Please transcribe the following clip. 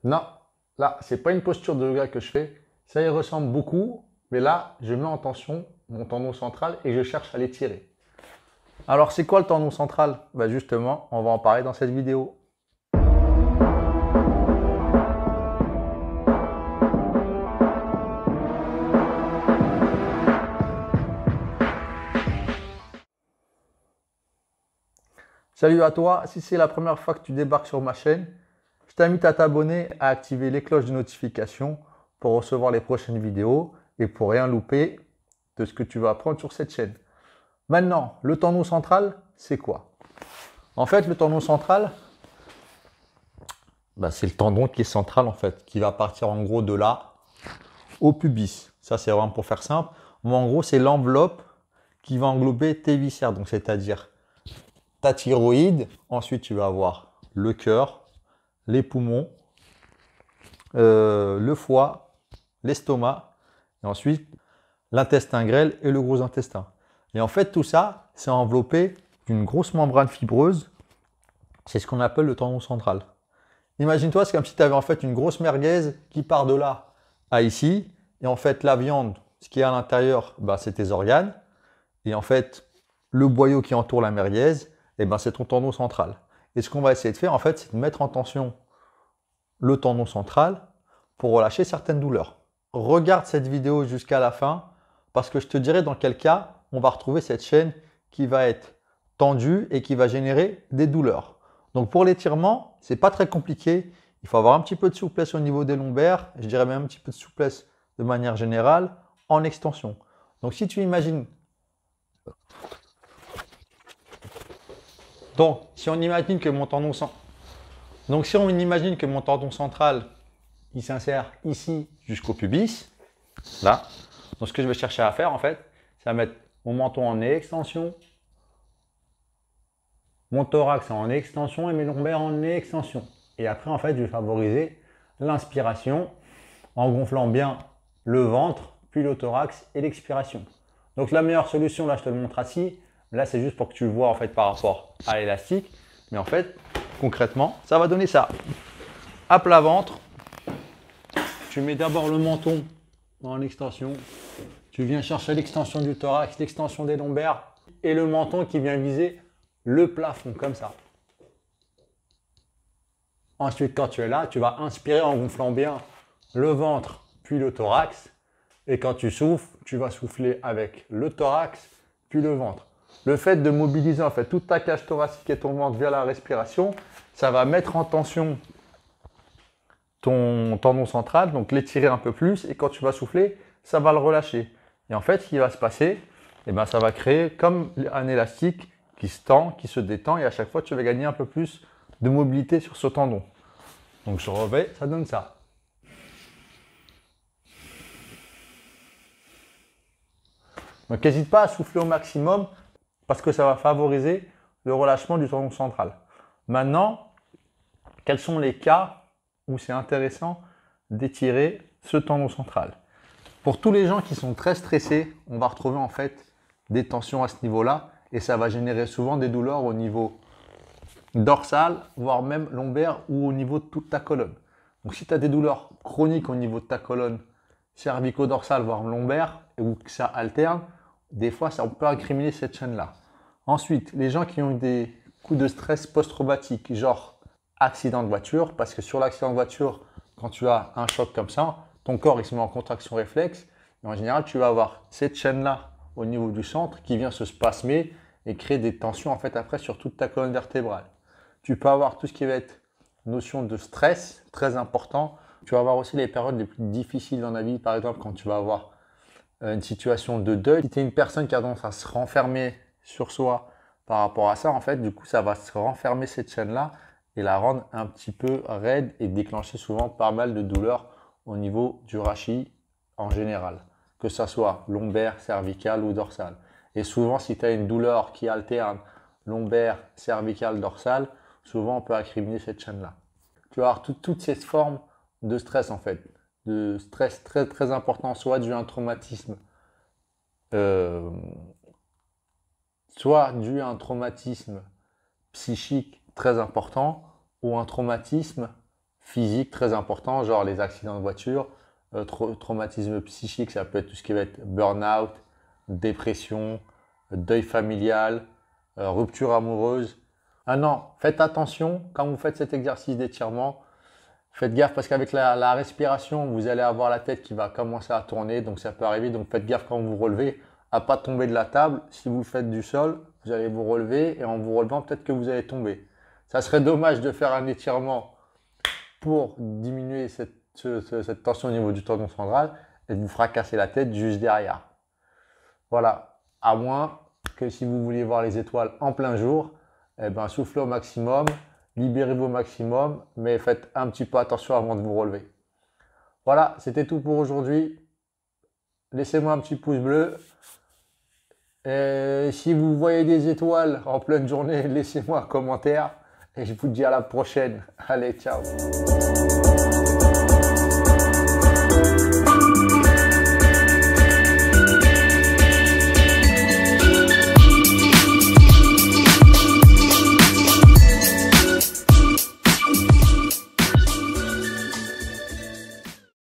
Non, là, c'est pas une posture de yoga que je fais. Ça y ressemble beaucoup, mais là, je mets en tension mon tendon central et je cherche à l'étirer. Alors, c'est quoi le tendon central? Bah justement, on va en parler dans cette vidéo. Salut à toi, si c'est la première fois que tu débarques sur ma chaîne, je t'invite à t'abonner, à activer les cloches de notification pour recevoir les prochaines vidéos et pour rien louper de ce que tu vas apprendre sur cette chaîne. Maintenant, le tendon central, c'est quoi? En fait, le tendon central, c'est le tendon qui est central en fait, qui va partir en gros de là au pubis. Ça, c'est vraiment pour faire simple. Mais en gros, c'est l'enveloppe qui va englober tes viscères. Donc, c'est-à-dire ta thyroïde. Ensuite, tu vas avoir le cœur, les poumons, le foie, l'estomac. Et ensuite, l'intestin grêle et le gros intestin. Et en fait, tout ça, c'est enveloppé d'une grosse membrane fibreuse. C'est ce qu'on appelle le tendon central. Imagine-toi, c'est comme si tu avais en fait une grosse merguez qui part de là à ici. Et en fait, la viande, ce qui est à l'intérieur, c'est tes organes. Et en fait, le boyau qui entoure la merguez, c'est ton tendon central. Et ce qu'on va essayer de faire, en fait, c'est de mettre en tension le tendon central pour relâcher certaines douleurs. Regarde cette vidéo jusqu'à la fin parce que je te dirai dans quel cas on va retrouver cette chaîne qui va être tendue et qui va générer des douleurs. Donc pour l'étirement, c'est pas très compliqué. Il faut avoir un petit peu de souplesse au niveau des lombaires, je dirais même un petit peu de souplesse de manière générale en extension. Donc si tu imagines, si on imagine que mon tendon central il s'insère ici jusqu'au pubis, là. Donc ce que je vais chercher à faire en fait, c'est à mettre mon menton en extension, mon thorax en extension et mes lombaires en extension. Et après en fait, je vais favoriser l'inspiration en gonflant bien le ventre, puis le thorax et l'expiration. Donc la meilleure solution, là je te le montre assis, là c'est juste pour que tu le vois en fait par rapport à l'élastique, mais en fait concrètement ça va donner ça. À plat ventre, tu mets d'abord le menton en extension, tu viens chercher l'extension du thorax, l'extension des lombaires et le menton qui vient viser le plafond comme ça. Ensuite quand tu es là, tu vas inspirer en gonflant bien le ventre puis le thorax. Et quand tu souffles, tu vas souffler avec le thorax, puis le ventre. Le fait de mobiliser en fait toute ta cage thoracique et ton ventre via la respiration, ça va mettre en tension ton tendon central, donc l'étirer un peu plus. Et quand tu vas souffler, ça va le relâcher. Et en fait, ce qui va se passer, ça va créer comme un élastique qui se tend, qui se détend. Et à chaque fois, tu vas gagner un peu plus de mobilité sur ce tendon. Donc je refais, ça donne ça. Donc n'hésite pas à souffler au maximum parce que ça va favoriser le relâchement du tendon central. Maintenant, quels sont les cas où c'est intéressant d'étirer ce tendon central? Pour tous les gens qui sont très stressés, on va retrouver en fait des tensions à ce niveau-là et ça va générer souvent des douleurs au niveau dorsal, voire même lombaire ou au niveau de toute ta colonne. Donc si tu as des douleurs chroniques au niveau de ta colonne cervico-dorsale, voire lombaire, ou que ça alterne, des fois ça peut incriminer cette chaîne-là. Ensuite, les gens qui ont eu des coups de stress post-traumatique, genre accident de voiture, parce que sur l'accident de voiture, quand tu as un choc comme ça, ton corps il se met en contraction réflexe, et en général tu vas avoir cette chaîne-là au niveau du centre qui vient se spasmer et créer des tensions en fait après sur toute ta colonne vertébrale. Tu peux avoir tout ce qui va être notion de stress, très important. Tu vas avoir aussi les périodes les plus difficiles dans la vie, par exemple quand tu vas avoir une situation de deuil. Si tu es une personne qui a tendance à se renfermer sur soi par rapport à ça, en fait, du coup, ça va se renfermer cette chaîne-là et la rendre un petit peu raide et déclencher souvent pas mal de douleurs au niveau du rachis en général, que ça soit lombaire, cervical ou dorsal. Et souvent, si tu as une douleur qui alterne lombaire, cervical, dorsal, souvent on peut incriminer cette chaîne-là. Tu vas avoir toutes ces formes de stress en fait, de stress très très important, soit dû à un traumatisme, euh, soit dû à un traumatisme psychique très important ou un traumatisme physiques très importants, genre les accidents de voiture, traumatisme psychique, ça peut être tout ce qui va être burn-out, dépression, deuil familial, rupture amoureuse. Ah non, faites attention quand vous faites cet exercice d'étirement. Faites gaffe parce qu'avec la respiration, vous allez avoir la tête qui va commencer à tourner, donc ça peut arriver. Donc faites gaffe quand vous vous relevez à pas tomber de la table. Si vous faites du sol, vous allez vous relever et en vous relevant, peut-être que vous allez tomber. Ça serait dommage de faire un étirement pour diminuer cette tension au niveau du tendon central et de vous fracasser la tête juste derrière. Voilà, à moins que si vous vouliez voir les étoiles en plein jour, eh ben, soufflez au maximum, libérez-vous au maximum, mais faites un petit peu attention avant de vous relever. Voilà, c'était tout pour aujourd'hui. Laissez-moi un petit pouce bleu. Et si vous voyez des étoiles en pleine journée, laissez-moi un commentaire. Et je vous dis à la prochaine. Allez, ciao.